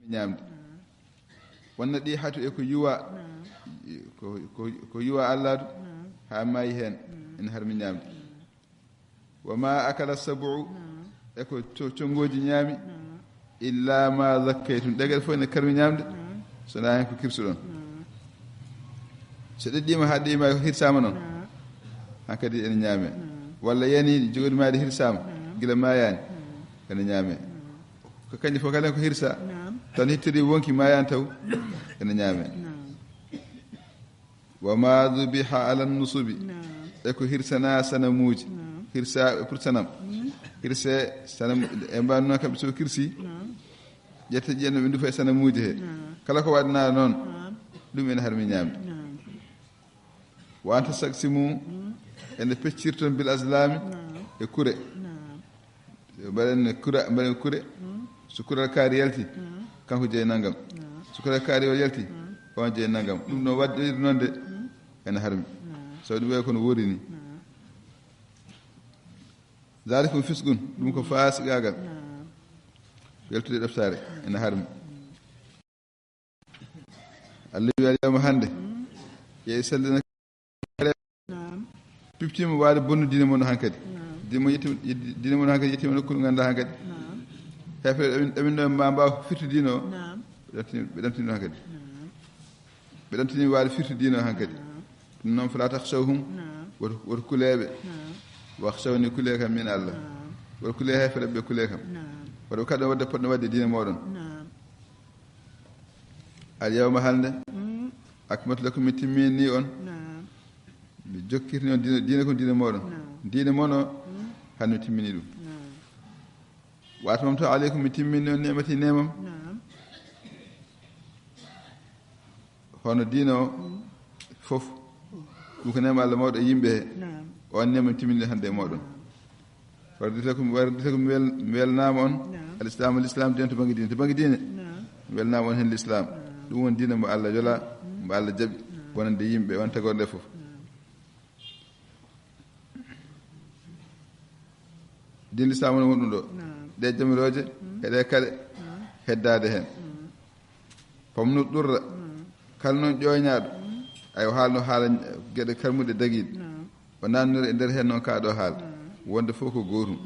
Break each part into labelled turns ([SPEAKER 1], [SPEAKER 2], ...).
[SPEAKER 1] ñamde wonna ɗi hatu e ko yuwa ko yuwa alladu ha mayi hen ene harmi ñamde wama akala sabu e ko congoji ñaami illa ma zakkaytum ɗegal fof ene karmi ñamde sona hen ko kirsuɗon so ɗeɗɗima ha ɗima ko hirsama noon hankkadi ene ñaame walla yani jogori maade hirsama gila mayani ene ñaame ko kañƴe fof kala ko hirsa tan hittiri wonki mayani taw ene ñaame wama dubiha ala nusubi e ko hirsana sanamuji hirsa pour sanam hirse sanam e mbanno noon kamɓe so kirsi ƴetta ƴenno ɓe ndufa e sanamuji he kala ko waɗana noon ɗum ene harmi ñamde wanta saksimu ene peccirton bil aslami e kure mbaɗen kure so kural kaari yalti kanko jeeyi naggam so kural kaari o yalti on jeeyi naggam ɗum no wadde noon de ene harmi so ɗum wayi kono wori ni zalikum fisgun ɗum ko faasigagal yaltude ɗeftare ene harmi allah wi alyawma hannde yeeyi sallina piptima waade bonnu dine mon hankadi dine mon hankadi yettima nokku ganduɗa hankadi hefe ɗamin ɗo ma mbaw firtudino o ɓe ɗamtini hankadi ɓe ɗamtini waade firtudino hankadi ɗum noon fala tahshawhum woto kuleɓe wahshawni kule kam min allah woto kule hefe ɗaɓɓe kule kam woto kaɗo wadde poɗɗo wadde dine moɗon alyawma hande akmatu lakum mi timmini ni on mi jokkirni on diine ko diine moɗon diine moon o hande mi timmini ɗum watamam to aleykum mi timmini on nemati nemam hono diine o fof ɗum ko nema allah mawɗo e yimɓe he on nema mi timmini hande e moɗon wardita ko mi welnama on alislamu l'islam diine to banggue diine mi welnama on hen l'islam ɗum won diine mo allah jola mo allah jaaɓi wonande yimɓe won tagorde fof diine l'islam woni won ɗum ɗo ɗe jamiroje eɗe kale heddade hen pamno ɗurra kala noon ƴoyñaɗo ay haalno haala gueɗe karmuɗe daguiɗe o nannore e nder hen noon kaɗo haala wonde fof ko gotum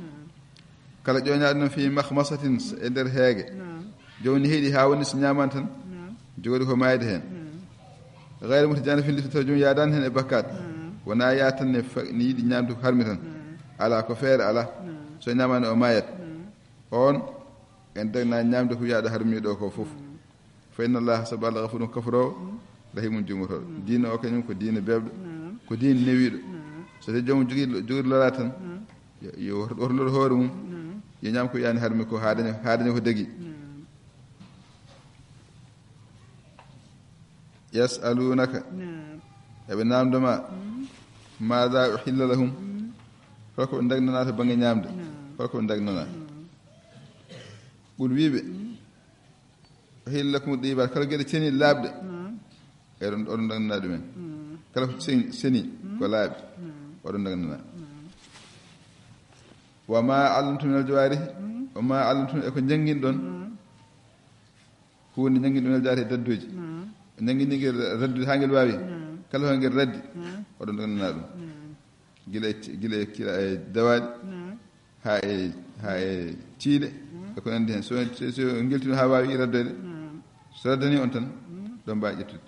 [SPEAKER 1] kala ƴoyñaɗo noon fi mahmasatin e nder heegue joni heeɗi ha woni so ñamani tan jogori ko mayde hen gayre muta jana fillita taw joni yadani hen e bakkat wona ya tan ne yiiɗi ñamde ko harmi tan ala ko feere ala so ñamani o mayat on en dagna ñamde ko wiyaɗo harmiɗo ko fof fa inna allaha sabu allah gafurun kafarowo rahimun jumatoɗo diine o kañum ko diine bebɗo ko diine newiɗo so tawi joomum jogui lora tan yo horlor hoore mum yo ñam ko wiyani harmi ko haadañi ko degui yasalunaka eɓe namdoma mada uhilla lahum holko ɓe dagnana to banggue ñamde holko ɓe dagnana ɓuur wiɓe uhilla lakum ɗibat kala gueɗe ceni labɗe eɗon oɗon dagnana ɗumen kala ko seni ko laaɓi oɗon dagnana wama allamtum minal jawarihi wama allamtum eko jangguinɗon hunde jangguinɗon minal jawarihi dadduji jangguiniguel raddude ha guel wawi kala ho guel raddi oɗon dagnana ɗum guila e dawaɗi ha e ciiɗe eko nandi hen so gueltino ha wawi raddede so raddani on tan ɗon mbawi ƴettude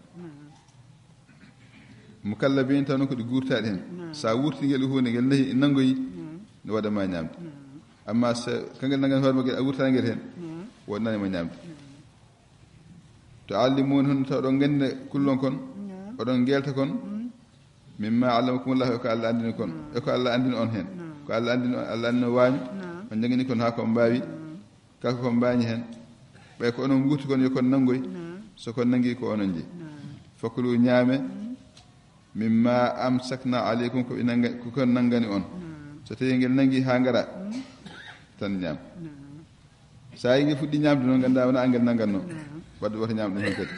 [SPEAKER 1] mukallabin taw noon ko ɗi gurtaɗe hen sa wurtinguel hunde guel nahi nanggoyi ne waɗama ñamde amma so kangel nangan hoorema guel a wurtanguel hen wonnanima ñamde to allimuni hono taw ɗon gande kullon kon oɗon gelta kon mimma allamakumullahu eko allah andini kon eko allah andini on hen ko allah andino waañu on jangini kon ha kon mbawi kala kon mbañi hen ɓay ko onon gurti kon yo kon nanggoy so kon nangi ko onon jeeyi fakulu ñaame mimma amsakna aleykum ko kon nanggani on so tawi ngel nangi ha ngara tan ñaam sa yi ngel fuɗɗi ñamde noon ganda wona angel nanganno wadde woto ñamde hen kadi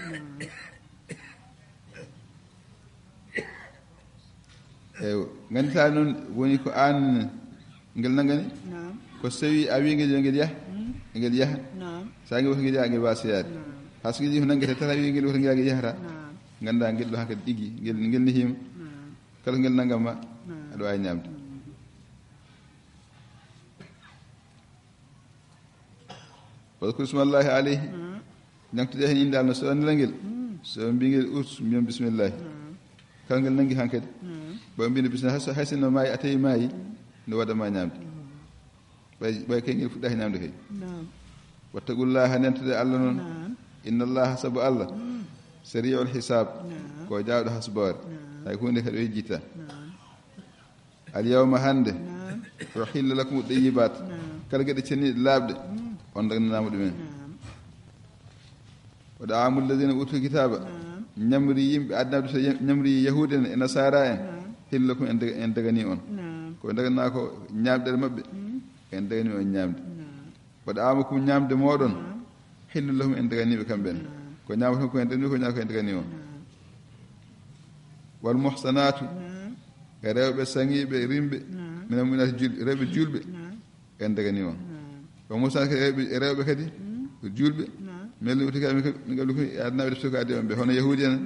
[SPEAKER 1] eyi gandita noon woni ko an ngel nanggani ko so tawi a wi ngel yo ngel yaah ngel yaha sa ngel woto ngel yaha ngel waasa yaade hay so ngel yihi nangete tata wi ngel woto ngel yaha yahata ngannda ngel ɗo hankadi ɗigui ngel nehima kala ngel nangamma aɗa wawi ñamde wadkur ismallahi alayhi ñamtude hen inde Allah so andira ngel so mbi ngel mbiyon bisimillahi kala ngel nangi hankadi bo mbino bisimilah hay sinno maayi a tawi maayi no waɗama ñamde ɓay kay ngel fuɗɗaki ñamde kay wattaqullaha nentude Allah noon inna allaha sabu Allah sari'ul hisab ko jaawɗo hasbore hay hunde kadi o yejjita al yawma hande uhilla lakum at-tayyibat kala geɗe cenniɗe laaɓɗe on dagnanama ɗumen wa da'amul ladina utul kitaba ñamri yimɓe adnaɓe so ñamri yahude en e nasara en hilla lakum en dagani on ko daganna ko ñamɗere mabɓe en dagani on ñamde wa da'amukum ñamde moɗon hillu lahum en daganiɓe kamɓen ko ñamata ko en dagani ko ñamata ko en dagani on wal muhsanatu e rewɓe sangiɓe rimɓe minen muminata julɓe rewɓe julɓe en dagani on wa muhsanatu kadi rewɓe kadi julɓe melu uti kadi min gabli ko adnaɓe defte ko addi on ɓe hono yahudi en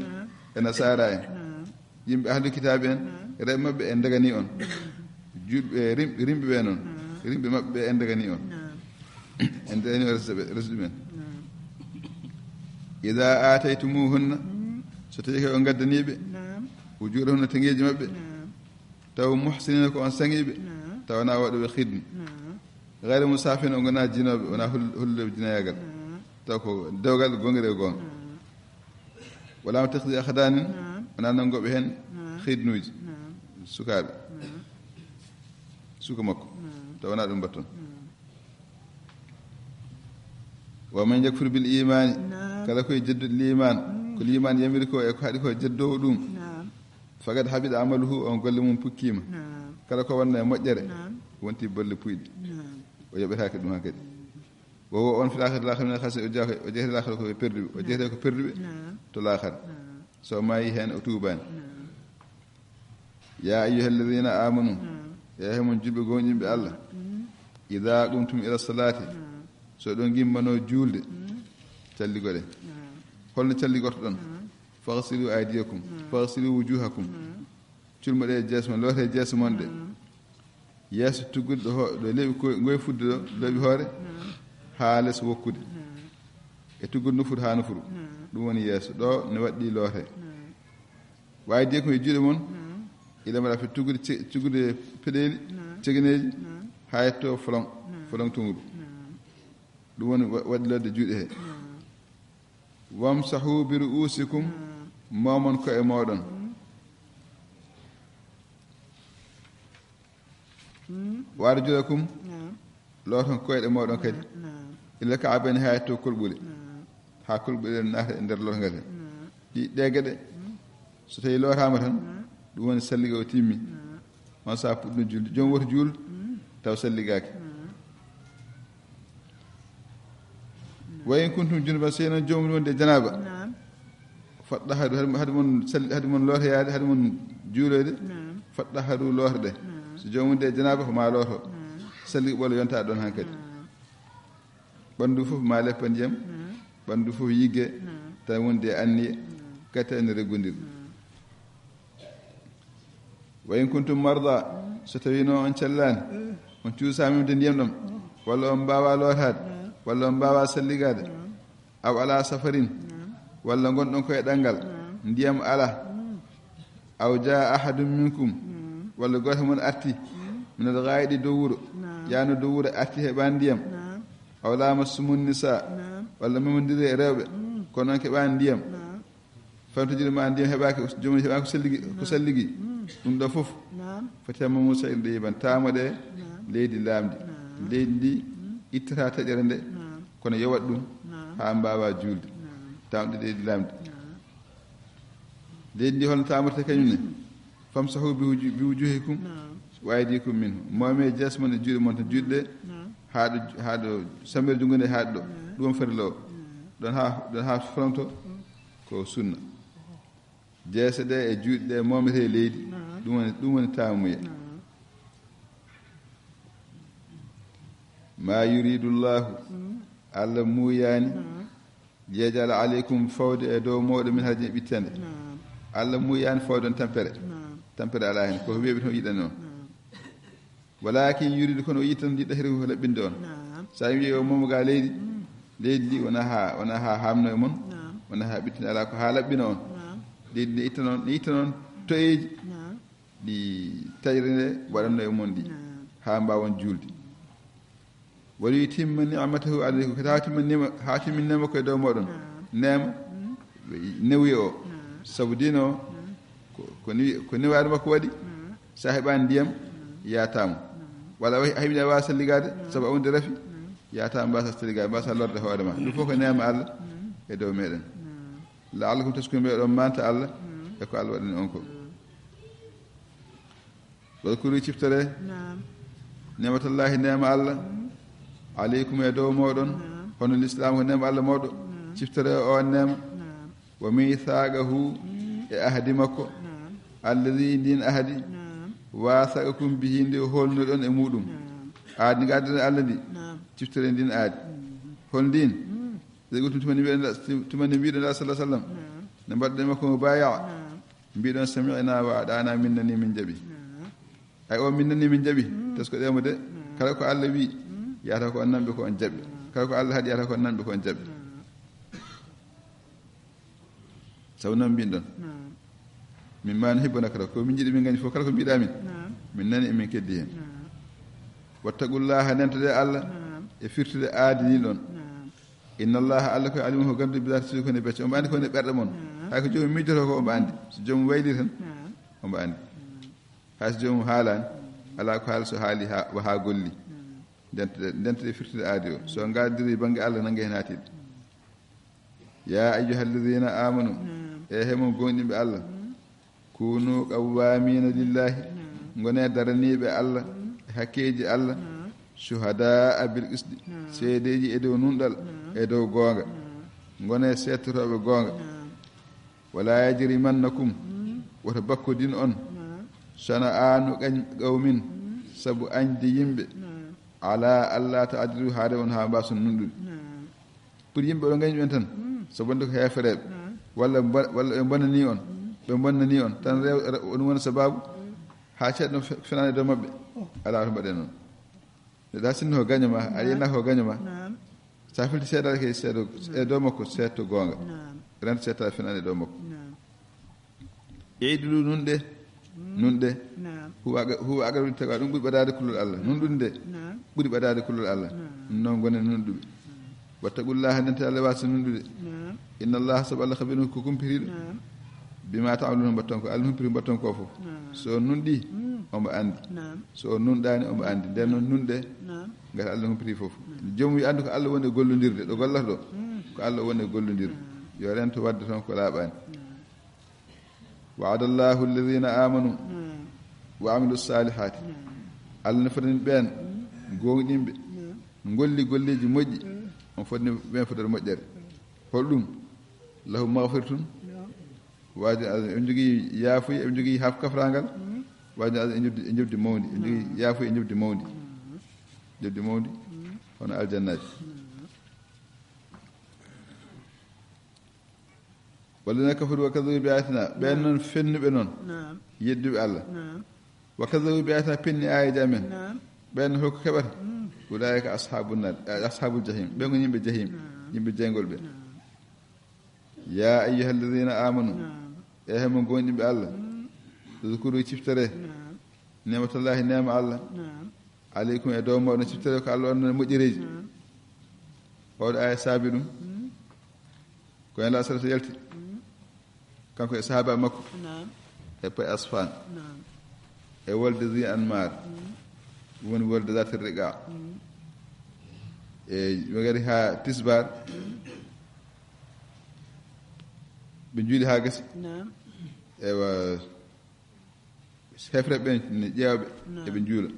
[SPEAKER 1] e nasara en yimɓe ahlu kitabe en rewɓe mabɓe en dagani on julɓe rimɓe ɓe noon rimɓe mabɓe ɓe en dagani on en dagani on resde men ida ataytumuhunna so tawi ko on gaddaniɓe ujurahunna tengeji mabɓe taw muhsinina ko on sangiɓe taw wona waɗoɓe khidme gayre musafin o gona jinoɓe wona hulloɓe jinayagal taw ko dewgal gongere gonga walama takhdi akhdanin wona nangoɓe hen khidnuji sukaɓe suka makko taw wona ɗum batton wa man yakfur bil imani kala koye jeddude liman ko liman yamiri ko e ko haɗi ko jeddowo ɗum fagad haɓiɗa amaluhu on golle mum pukkima kala ko wonno e moƴƴere wonti bolle puyɗe o yoɓetake ɗum han kadi wowo on fi lakhir lakhir min khasi o jeehete lakhir ko perduɓe o jeehete ko perduɓe to lakhir so mayi hen o tubani ya ayyuhal ladina amanu ya hemon julɓe gonƴimɓe Allah ida qumtum ila salati so ɗon gimmano julde calligoɗe holno calligoto ɗon faghsilu aydiyakum faghsilu wujuhakum culmoɗe jeesmo loote jeesa mon ɗe yeeso tuggude ɗo leeɓi ngoye fudde ɗo leeɓi hoore haa less wokkude e tuggude nufuru haa nufuru ɗum woni yeeso ɗo ne waɗɗi loote waydiyakum e juuɗe mon ila mbaɗa fe tuggude peɗeli cegeneji haa yetto folon tungru ɗum woni waɗilode juuɗe he wamsahu bi ru'usikum momon ko e moɗon warjulakum looton koyɗe moɗon kadi illa ka'abani ha yetto kolɓule ha kolɓule naata e nder lotongal he ɗe geɗe so tawi lootama tan ɗum woni salliga o timmi on sa puɗɗo julde jom woto juul taw salligaki wayin kuntum junuban so non jomum wonde janaba fadda hade mon lootoyade hade mon juuloyde fadda hadu lootode so jomum de janaba ko ma looto salli ɓolo yonta ɗon han kadi ɓanndu fof ma leppa ndiyam ɓanndu fof yigge tawi wonde anniye gati ene reggondir wayin kuntum marda so tawi noon on cellani on cuusamimde ndiyam ɗam walla on mbawa lootade walla on mbawa salligade aw ala safarin walla gonɗon koye ɗanngal ndiyam ala aw jaa ahadum minkum walla goto mon arti minal gayɗi dow wuro yaano dow wuro arti heɓani ndiyam aw lamassumun nisa walla memodiri e rewɓe kono noon keɓani ndiyam famtojiri ma ndiyam heɓaki jomum heɓaki ko salligi ɗum ɗo fof foti hamma musa il ɗeyiban tamaɗe leydi laamdi leydi ndi ittata taƴere nde kono yowat ɗum ha mbawa julde tamɗe leydi laamdi leydi ndi holno tamata kañum ne famsahu bi wujuhikum wa aydikum minhu moome jees mon e juuɗe mon tan juuɗe ɗe haɗo sammere jungo nde haaɗi ɗo ɗum farilo o ɗon ha fronto ko sunna jeese ɗe e juuɗe ɗe momete leydi ɗum woni taamuye ma yuridullahu Allah muyani yejal alaykum fawde e dow moɗo min haji ɓittende Allah muyani fawde on tampere ala hen ko weeɓi ton yiɗan on walakin yuridu kono o yittan yiɗa heri ko laɓɓinde on sa wiye o momoga leydi ndi wona ha hamno e mon wona ha ɓittinde ala ko ha laɓɓina on leydi ndi itta noon toyeji ɗi tajre nde waɗanno e mon ɗi ha mbawon julde wala yutimma ni'matahu alaykum kadi ha timminnema koye dow moɗon nema newye o sabu dino ko newaade makko waɗi sa heɓani ndiyam yatamo walla hayɓine wasa ligade sabu awde rafi yatama mbasa ligade mbasa lorde hoore ma ɗum fof ko nema Allah e dow meɗen la'allakum taskunu meɗon manta Allah e ko Allah waɗani on ko wadkuru ciftore nematallahi nema Allah aleykum e dow moɗon hono l'islam ko nema Allah mawɗo ciftore o nema wa mithaqahu e ahadi makko alladi ndin ahadi wasaqakum bihi nde holnuɗon e muɗum aadi ndi gaddane Allah ndi ciftore ndin aadi hol ndin ɗegotum tumani mbiɗon ɗa sallah sallam ne mbaɗɗen makko mo baya mbiɗon sami'na wa aɗana minnani min jaaɓi ay o minnani min jaaɓi tasko ɗemo de kala ko Allah wi yata ko on namɓe ko on jaɓi kala ko Allah haɗi yata ko on namɓe ko on jaɓi sabu noon mbin ɗon min mani hibbana kala ko min jiiɗi min gañi fof kala ko mbiɗa min nani emin keddi hen wattaqullaha nentode Allah e firtude aadi ni ɗon inna allaha Allah koye alimu ko gandu bidata sudi kone becce omo andi kone ɓerɗe mon hay ko jomum miijoto ko omo andi so jomum wayli tan omo andi hay so jomum haalani ala ko haala so haali ha golli dentode firtude aadi o so gadiri banggue Allah nangue hen hatiɗe ya ayyuhalladhina amanu e hemon gonɗinɓe Allah kunu qawwamina lillahi gone daraniɓe Allah e hakkeji Allah shuhada bil qisdi seedeji e dow nunɗal e dow goonga gone settotoɓe goonga wala yajrimannakum woto bakkodin on sana'anu qawmin sabu añde yimɓe ala allah ta'dilu haade on ha mbason nunɗude pour yimɓe ɗo gañi ɓen tan so bonde ko heefereɓe walla ɓe bonnani on tan rew on woni sababu ha ceɗɗo fenani dow mabɓe ala to mbaɗen noon neɗa sinno ko gañoma a yiyana ko gañoma sa filti seeɗade ke seeɗo e dow makko seetto goonga rente settade fenani dow makko ƴeydilu nunɗe huwa agarude tawa ɗum ɓuuri ɓadade kullol Allah nunɗude nde ɓuuri ɓadade kullol Allah noon gonen nunɗuɓe wattaqullaha ndente Allah wasa nunɗude inna allaha sabu Allah khabirun ko kumpiriɗo bima ta'maluna mbatton ko Allah humpiri mbatton ko fof so nunɗi omo andi so nunɗani omo andi nden noon nunɗe ngati Allah humpiri fof jomum wi andu ko Allah woni e gollodirde ɗo gollata ɗo ko Allah woni e gollodirde yo rento wadde toon ko laaɓani wa'ada Allahu alladhina amanu wa amilu salihati Allah ne fotani ɓen gonɗinɓe golli golleji moƴƴi on fotni ɓen fotata moƴƴere holɗum lahum maghfiratun waji en jogui yaafuya en jogui haf kafrangal waji e jobdi mawdi en jogui yaafuya e jobdi mawdi hono aljannaji walladina kafaru wa kadzabu bi ayatina ɓen noon fennuɓe noon yedduɓe Allah wa kadzabu bi ayatina penni ayaji amen ɓen holko keɓata ulaika ashabul jahim ɓen ko yimɓe jahim yimɓe jeygol ɓe ya ayyuhalladhina amanu e hemo gonɗinɓe Allah udkuru ciftore nematallahi nema Allah aleykum e dow moɗon ciftore ko Allah onno moƴƴereji oɗo aya saabi ɗum ko hen la sara so yalti kanko e sahaba makko e pay asfan e wolde zi anmar woni wolde zatir riqa e ɓe gari ha tisbar ɓe juuli ha gasi ewa hefre ɓen ne ƴeewɓe eɓe juula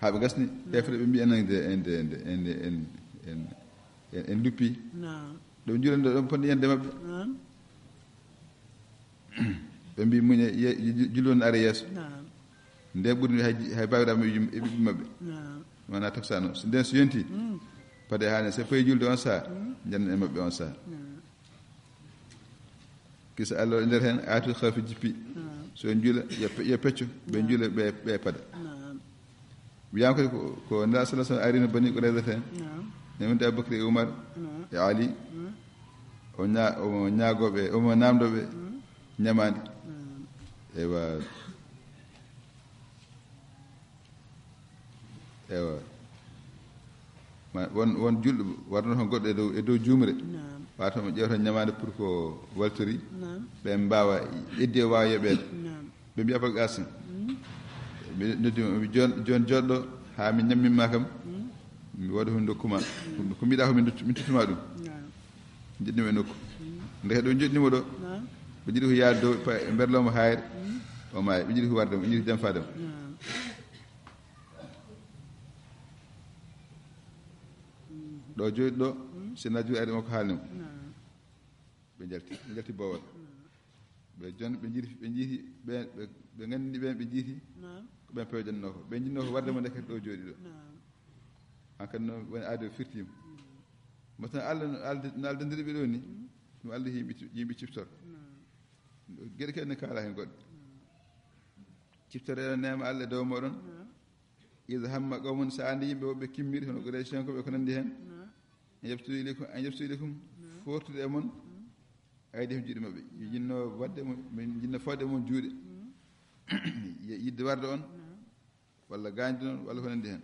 [SPEAKER 1] ha ɓe gasni hefre ɓe mbi en duppi ɗo juulande ɗon ponɗi yande maɓɓe ɓe mbi muñe julon are yeeso nde ɓurni hay bawiɗama e ɓiɓɓe maɓɓe wona taksano so nden so yonti pade haane so fayi julde on saha janna e maɓɓe on saha kisa Allah nder hen aatu khawfi jippi so jula yo pecco ɓe jula ɓe pada wiyama kadi ko nda sallallahu alaihi wasallam arino bani ko redata ne wonde Abubakar e Umar e Ali o ñaagoɓe omo namdoɓe ñamande ewa won julɗo warno toon goɗɗo e dow juumre wata mo ƴewta ñamade pour ko waltori ɓe mbawa idde wawa yoɓede ɓe mbiya Abul Qasim ɓe noddima joni joɗɗo ha mi ñammima kam mi waɗa hunde dokkuma ko mbiɗa ko min tottuma ɗum jiɗnima e nokku ndeke ɗo joɗnima ɗo ɓe jiɗi ko yaade dow e berlomo hayre o maaya ɓe jiɗi ko wardemo ɓe jiɗi ko janfademo ɗo jooɗi ɗo sina juuri ari makko haalnimo ɓe jalti bowal ɓe jon ɓe jiiti ɓe gandini ɓen ɓe jiiti ko ɓen pewjanno ko ɓe jinno ko wardemo ndekete ɗo jooɗi ɗo hankkadi noon woni aadi o firtima matan Allah no aldandiri ɓe ɗo ni ɗum Allah yimɓe ciftor gueɗe kadi ne kaala hen goɗɗe ciftore ene nema Allah e dow moɗon ida hamma qawmun sa andi yimɓe woɓɓe kimmiri hono ko région koɓe ko nandi hen en yeftu ilaykum fortude e mon aydihim juuɗe maɓɓe jinno wadde min jinno fawde mon juuɗe yidde warde on walla gañde noon walla ko nandi hen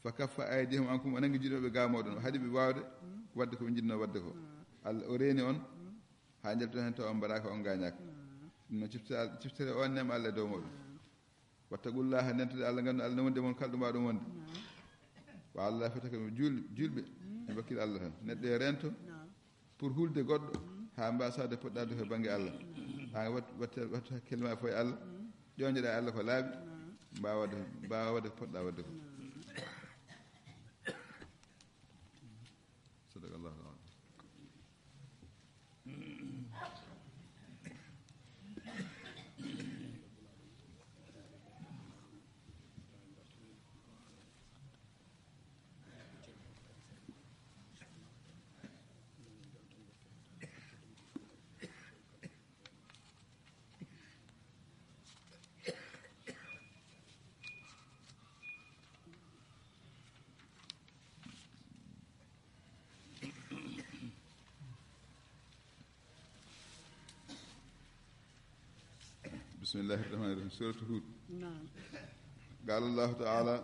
[SPEAKER 1] fa kaffa aydihim ankum o nangi juuɗe maɓɓe ga moɗon haade ɓe wawde wadde koɓe jinno wadde ko Allah o reeni on ha jalto hen taw on mbaɗaka on gañaka ɗum noon ciftere on nema Allah e dow moɗon wattaqullaha nentude Allah gandu Allah ne wonde mon kalɗo mbaɗum wonde wa Allah fetaka julɓe e bakkil Allah tan neɗɗo e rento pour hulde goɗɗo ha mbasade poɗɗade ko banggue Allah ha wattu hakkille ma foye Allah ƴoñoɗa Allah ko laaɓi mbawa wadde ko poɗɗa wadde ko sadakallahu alazim بسم الله الرحمن الرحيم سورة هود قال الله تعالى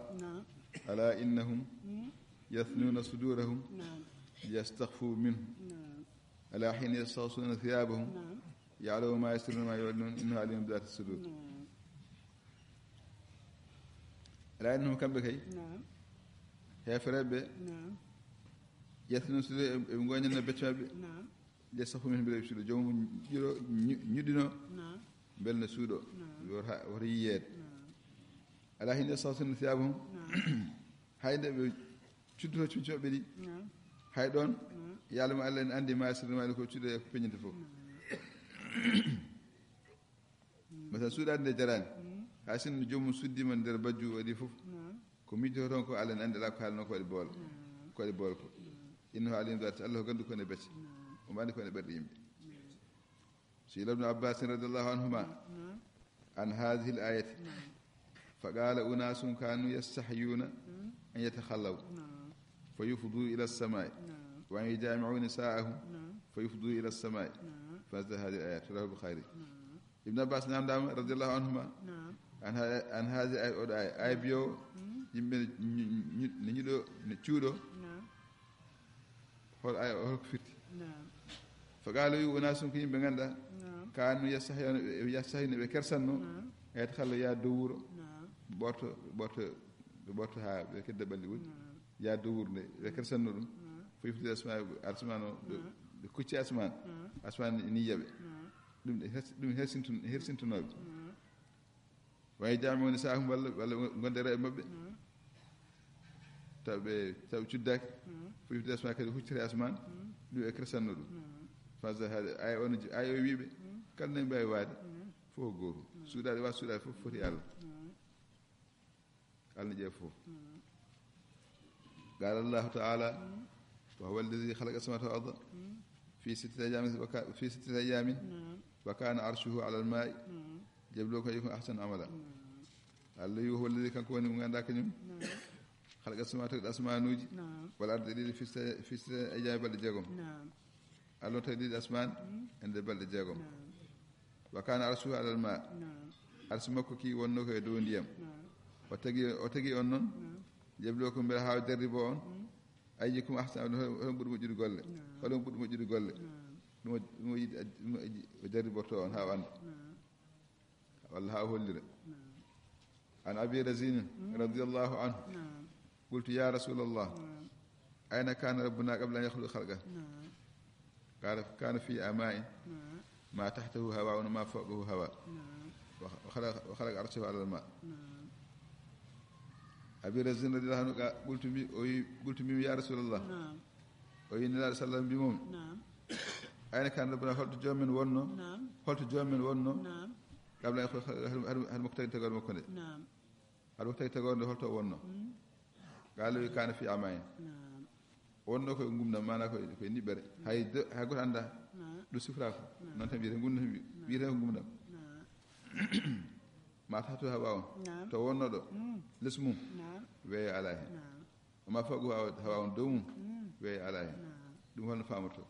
[SPEAKER 1] ألا إنهم يثنون صدورهم ليستخفوا منه ألا حين يستغشون ثيابهم يعلم ما يسرون ما يعلنون إنه عليم بذات الصدور ألا إنهم كم بكي هي فرب يثنون صدورهم يقولون أن بتشاب ليستخفوا منه بلا يشيلوا جوم يدينه belno suuɗo woto yiyeede ala hinde sawsonno thiyabahum hayde ɓe cuddoto cuncooɓe ɗi hay ɗon yaalama Allah en anndi masirmaani ko cuɗe ko peñinte fof matan suuɗaade nde jarani hay sinno joomum suddima nder bajju waɗi fof ko miijjoto toon ko Allah en anndi ala ko haalno ko waɗi bool ko innahu alim dati Allah ko gandu ko ne becce o mandi ko ne ɓerɗe yimɓe سئل ابن عباس رضي الله عنهما عن هذه الآية فقال أناس كانوا يستحيون أن يتخلوا فيفضوا إلى السماء وأن يجامعوا نساءهم فيفضوا إلى السماء فنزل هذه الآية رواه البخاري ابن عباس نعم رضي الله عنهما عن هذه الآية آية بيو يمبي نيدو نتشودو هول آية هول كفيرتي فقالوا أناس كيم بغندا كانوا يستحيون بكرسنو يتخلوا يا دور بورتو ها بكده بالود يا دور بكرسنو فيفتي اسمان بكوتشي اسمان نيابه دum hersintunoɓe way jaamoni saahum walla gondere e mabɓe taw cuddaki fifde asman kadi huccere asman ɗum e kersanno ɗum fasa haade ay o wiiɓe kala nani mbawi waade fof gootum suuɗade wa suuɗade fof foti Allah Allah ƴeewa fof قال الله تعالى وهو الذي خلق السماوات والأرض في 6 أيام وكان عرشه على الماء جبلوك يكون أحسن عملا الله هو الذي كان كوني من عندك خلق السماوات والأسمان نوجي والأرض دي في 6 أيام بل جاكم الله تدي أسمان عند بل جاكم وكان عرشه على الماء عرش مكوكي ونوك يدون ديام وتجي أنن جبلوكم بها دربون أيكم أحسن هم بدو مجرد قلة هم بدو مجرد قلة نو يدرب بطون ها وان والله هو اللي عن أبي رزين رضي الله عنه قلت يا رسول الله أين كان ربنا قبل أن يخلق خلقه قال كان في أماء ما تحته هواء وما فوقه هواء وخلق عرشه على الماء أبي رزين رضي الله عنه قلت بي يا رسول الله وإن الله صلى الله عليه وسلم أين كان ربنا هل تجمن ونو هل تجمن ونو قبل أن يخلق هل مكتئب تقول مكنه هل مكتئب تقول هل تو ونو قالوا كان في أماء wonno ko ngumna mana ko nibere hay got anda do sifrako non tan biire ngumna biire ko ngumna ma tatu hawa to wonno do lesmum we alahi ma fagu hawa on dum we alahi dum holno famato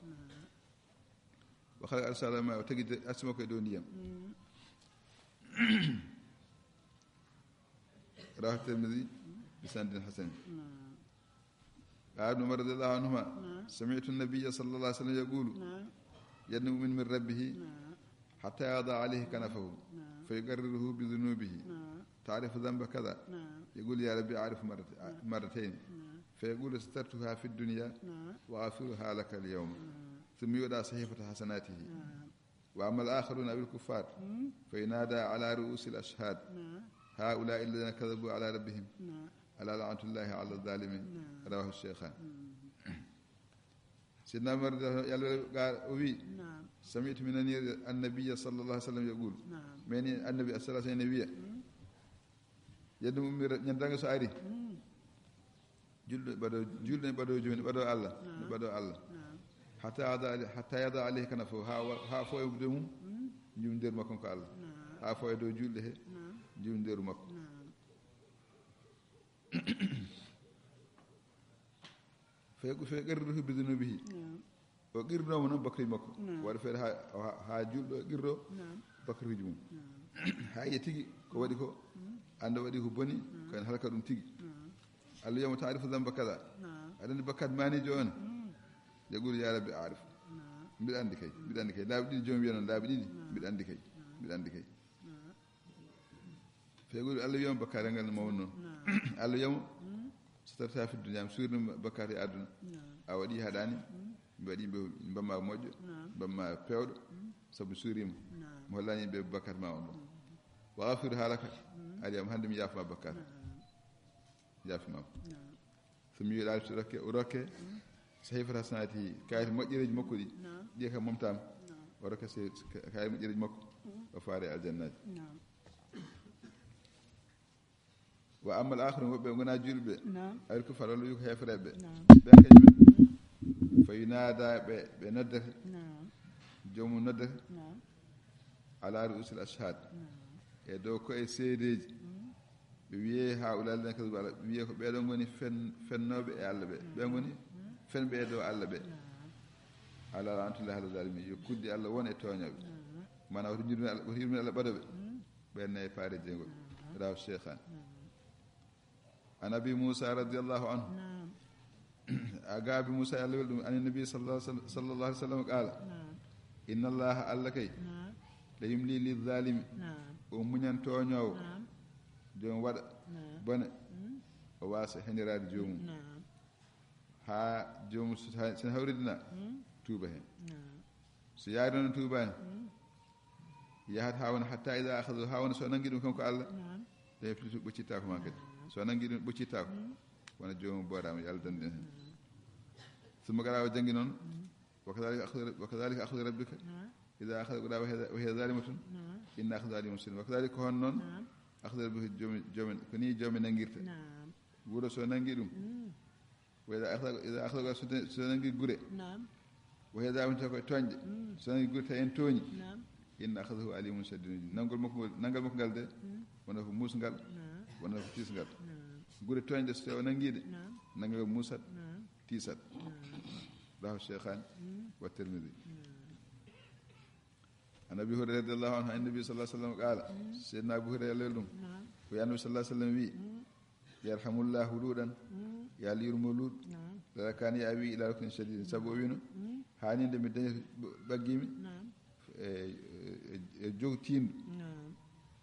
[SPEAKER 1] wa khala al-salama wa tagi asma ko do ndiyam rahat al-midi بسند حسن قال عمر رضي الله عنهما سمعت النبي صلى الله عليه وسلم يقول يدنو من ربه حتى يضع عليه كنفه فيقرره بذنوبه تعرف ذنب كذا يقول يا ربي أعرف مرتين فيقول استرتها في الدنيا وأغفرها لك اليوم ثم يودع صحيفة حسناته وأما الآخرون بالكفار فينادى على رؤوس الأشهاد هؤلاء الذين كذبوا على ربهم ألا لعنة الله على الظالمين رواه الشيخان سيدنا عمر قال وي سمعت من النبي صلى الله عليه وسلم يقول من النبي صلى الله عليه وسلم يدم أمير يندعو سعري جل بدو جون بدو الله حتى يضع عليه كنفه ها فوي بدم جون دير مكون كالله ها فوي دو جل جون دير مكون فيقرره بذنوبه وقرنا من بكر مكو ورفر ها جلdo قرro bakri jum ha yetigi ko wadi ko anda wadi ko boni kan halka dum tigi Allah yawma ta'rifu dhanba kaza adani bakat mani jon yaqul ya rabbi a'rif mbi andi kay labdi jom yonon labdi mbi andi kay fegol Allah yawma bakare ngal mawnon Allah yawma starta fi dunya surni bakari aduna a wadi hadani mbadi bamma mojo bamma pewdo sabu surima mo hollani be bakar ma on wa ghafir halaka aliyam hande mi yafa bakar yafi ma sumi yidal roke sahifat hasanati kayit mojjireji makko di ka momtam o roke se kayit mojjireji makko o faare aljannati wa amal akhiru be ngona julbe ay ko faralu yu hefrebe be kanyum fayinada be nodde jomu nodde ala rusul ashhad e do ko e seedeji be wiye ha ulal den kazu bala wiye ko be do ngoni fennobe e Allah be ngoni fenbe do Allah be ala antullah ala zalimi yo kuddi Allah won e toñabe mana wati yurmi Allah badobe be nay faare jengo raw sheikhan عن أبي موسى رضي الله عنه أبي موسى عن النبي صلى الله عليه وسلم قال إن الله ألكي ليملي للظالم ومن تونيو جون ود بن واسع هنراد جوم ها جوم سنهوردنا توبه سيادنا توبه يهات هاون حتى إذا أخذوا هاون سننجدهم كم كالله لا يفتو بچيتاكم هكذا so nangi dum buccita ko wana joomu boodama yalla dande hen summa gara jangi non wakadhalika akhdhu rabbika idha akhadha qura wa hiya zalimatun inna akhdha alimun shadid wakadhalika hon non akhdhu rabbika jomi ko ni jomi nangirta wuro so nangi dum ida akhdaga so nangi gure
[SPEAKER 2] نعم
[SPEAKER 1] وهذا من تكو تونج سني غوتا en toni
[SPEAKER 2] نعم
[SPEAKER 1] inna akhdahu alimun shadid nangol makko galde wona ko musgal wona ko tisgal gure tonde so nangide nanga musat tisat lahu shaykhan wa tirmidhi النبي هريرة رضي الله عنه النبي صلى الله عليه وسلم قال سيدنا أبو هريرة لهم ويا النبي صلى الله عليه وسلم يرحم الله ولودا يا لير مولود لا كان يأوي إلى ركن شديد سبوينه هاني دم الدنيا بقيمي جو تين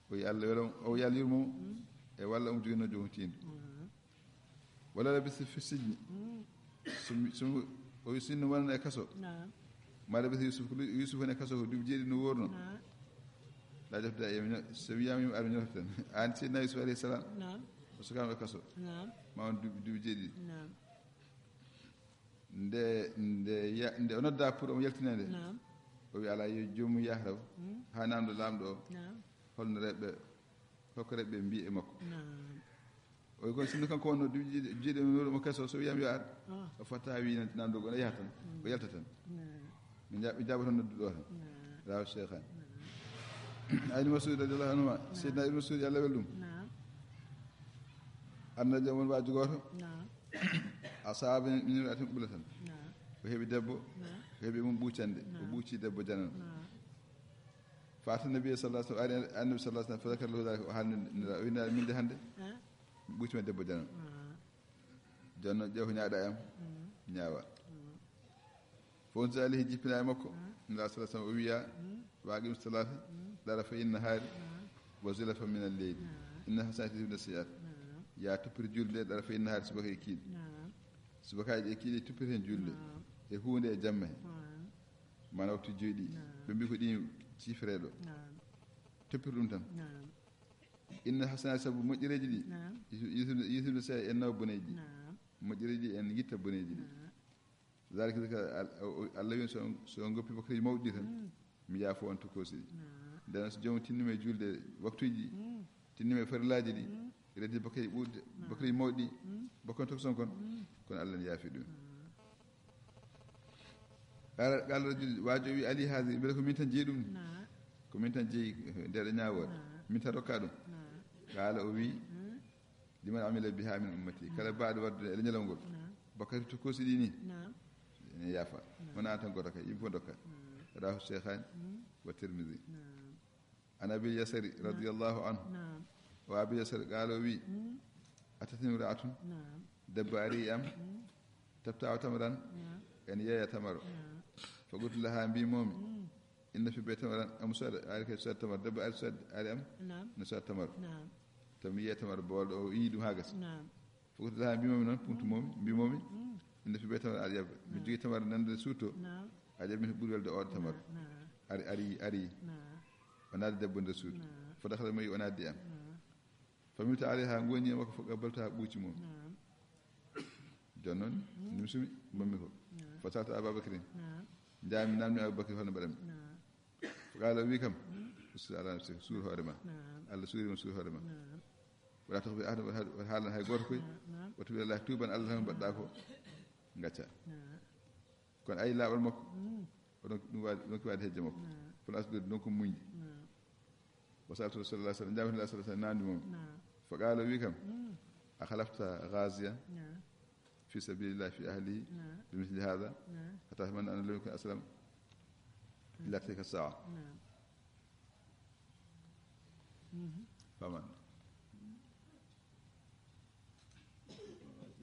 [SPEAKER 1] ويا الله أو يا لير مو ولا أمجينا جو تين ولا لبس في السجن سم ويسين وانا كسو ما لبث يوسف هنا كسره دبجير نورنا لا جفت يمين سويا من أرني رفتن عن سيدنا يوسف عليه السلام
[SPEAKER 2] نعم
[SPEAKER 1] وسكان كسر
[SPEAKER 2] نعم
[SPEAKER 1] ما هو دبجير
[SPEAKER 2] نعم
[SPEAKER 1] nde onodda pour o yaltinede
[SPEAKER 2] نعم
[SPEAKER 1] o wi ala yo jomum yahraw ha namdo lamɗo o
[SPEAKER 2] نعم
[SPEAKER 1] holno reɓɓe holko reɓɓe mbi e makko
[SPEAKER 2] نعم
[SPEAKER 1] oy kon sinno kanko wonno jiiɗe mo kesso so wiyam yo ar o fota wi namdo gono yaha tan o yalta tan min jaɓa tan nodduɗo tan raw cheikhan ayni masudi radiallahu anhuma seydna ibnu masudi allah welɗum anna jam won waji goto asaabe min atin ɓula tan o heeɓi debbo o heeɓi mum ɓuucande o ɓuuci debbo janan fata nabi sallah sallam ari annabi sallah sallam fa zakar lahu dalika o haalnira o winnaɗa minde hannde ɓuucima debbo janan jonno ƴeew ko ñaaɗa am ñaawa fon so alihi jippina e makko nda sallah sallam o wiya waaqim salata dara fa inna haari wa zulafa min alleyli inna hasanati yudhibna sayyi'at ya tuppir julde dara fa inna haari subaka e kiiɗi subakaaji e kiiɗi tuppir hen julde e hunde e jamma he mana waktu joyɗi ɓe mbi ko ɗi cifreɗo toppir ɗum tan inna hasanati sabu moƴƴereji ɗi yusufde sa en nawa boneji ɗi moƴƴereji ɗi en yitta boneji ɗi zalika allah wi so goppi bakkaji mawɗi tan mi yaafo on tokosi ɗi nden so joomum tinnima e julde waktuji ɗi tinnima e farillaji ɗi reddi bakkaji ɓurde bakkaji mawɗi ɗi bakkon tokoson kon kono allah ne yaafi ɗum qala rajul waajo wi ali haadi mbele ko min tan jeeyi ɗum ni ko min tan jeeyi ndeɗo ñaawore min tan rokka ɗum qala o wi liman amila biha min ummati kala baaɗo wadde e leñalal ngol bakkati tokosi ɗi ni ene yaafa wona tan goto ka yimɓe fof dokka rahu cheikhani wa tirmidi an abil yasari radiallahu anhu o abil yasari qaalo wi atatimi ra'atun debbo ari am tabtawa tamaran en yeeya tamaro fa qultu laha mbimomi inna fi bey tamaran am soda ari kay soda tamaro debbo ari soda ari am no soda tamaro tami yiye tamaro bowolɗo o yii ɗum ha gasa fa qultu laha mbimomi noon punktumomi mbimomi inna fi bey tamaro aɗa ƴabba mi jogui tamaro nande suuto a ƴabbimi to ɓuuri welde oɗo tamaro ari o naade debbo nder suudu fo dakala mayi o naddi am familta ari ha goni e makko fo qabbalta ha ɓuuci mum jon noon nimsumi mammi ko fa salta ababacrin jaami namni aboubacry holno mbaɗami fo qaala wi kam ustir ala nafsika suur hoore ma allah suurima suur hoore ma wala tax bi adama haalan hay goto koye o tuɓi allah tuuban allah tan mbaɗɗa ko gacca kono ayi laaɓal makko oɗon ɗum ko waade hejje makko kono asdude ɗon ko muñde wa salatu rasulullah sallam jaami la sallallahu alaihi wasallam namdi mom fo qaala wi kam a halafta ghaziyan في سبيل الله في أهله بمثل هذا أتمنى أن لم يكن أسلم إلا تلك الساعة فمن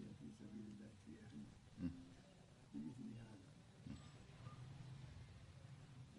[SPEAKER 1] في سبيل الله في أهله بمثل هذا حتى تمنى أنه لم يكن أسلم إلا تلك الساعة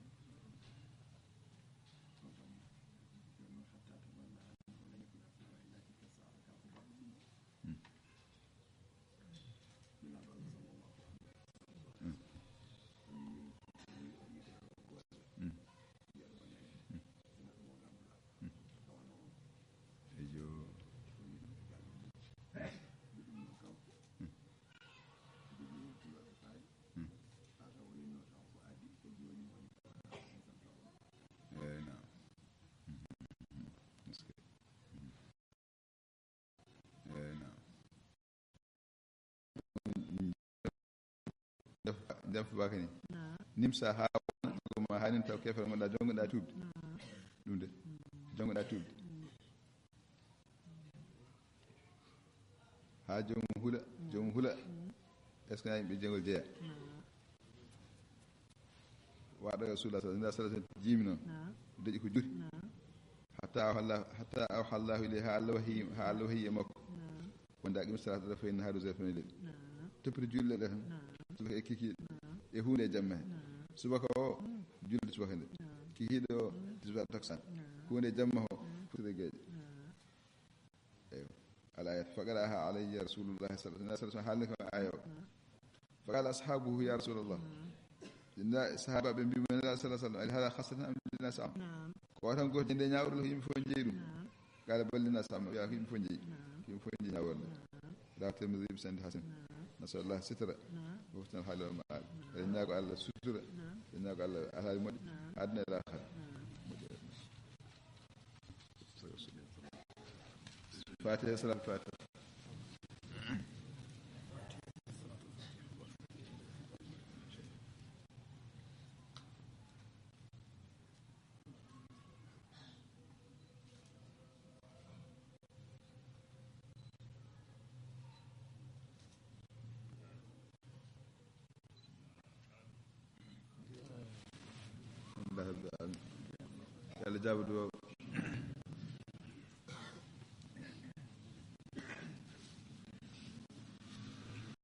[SPEAKER 1] dem fa bakani nimsa ha ma hanin taw kefere mo da jongoda tubde dum de jongoda tubde ha jomum hula est ce que yimɓe jengol jeeya waɗa rasulullah sallallahu alaihi wasallam jimi noon deƴi ko juri hatta awha llahu ilay ha allah wahiye makko wonde aqim salata ɗo fayni haadu zefene leɗi toppiti julle ɗe tan subaka e kikiɗe e hunde e jamma he subaka o julde subaka nde kikiɗe o tisbaɗo taksan hunde e jamma o futire gueeƴe eyo الآية فقرأها علي رسول الله صلى الله عليه وسلم حالك آية فقال أصحابه يا رسول الله الصحابة بن بمن الله صلى الله عليه وسلم هذا خاصة أم للناس عام قواتهم قوة جندي ناور له يمفون جيرو قال بل للناس عام يا أخي يمفون جي ناور له لا تلمذي بسند حسن نسأل الله سترة وفتن الحال والمعال إنك على سترة إنك على أهل المد أدنى الآخر فاتحة صلاة الفاتحة الله يلا جاب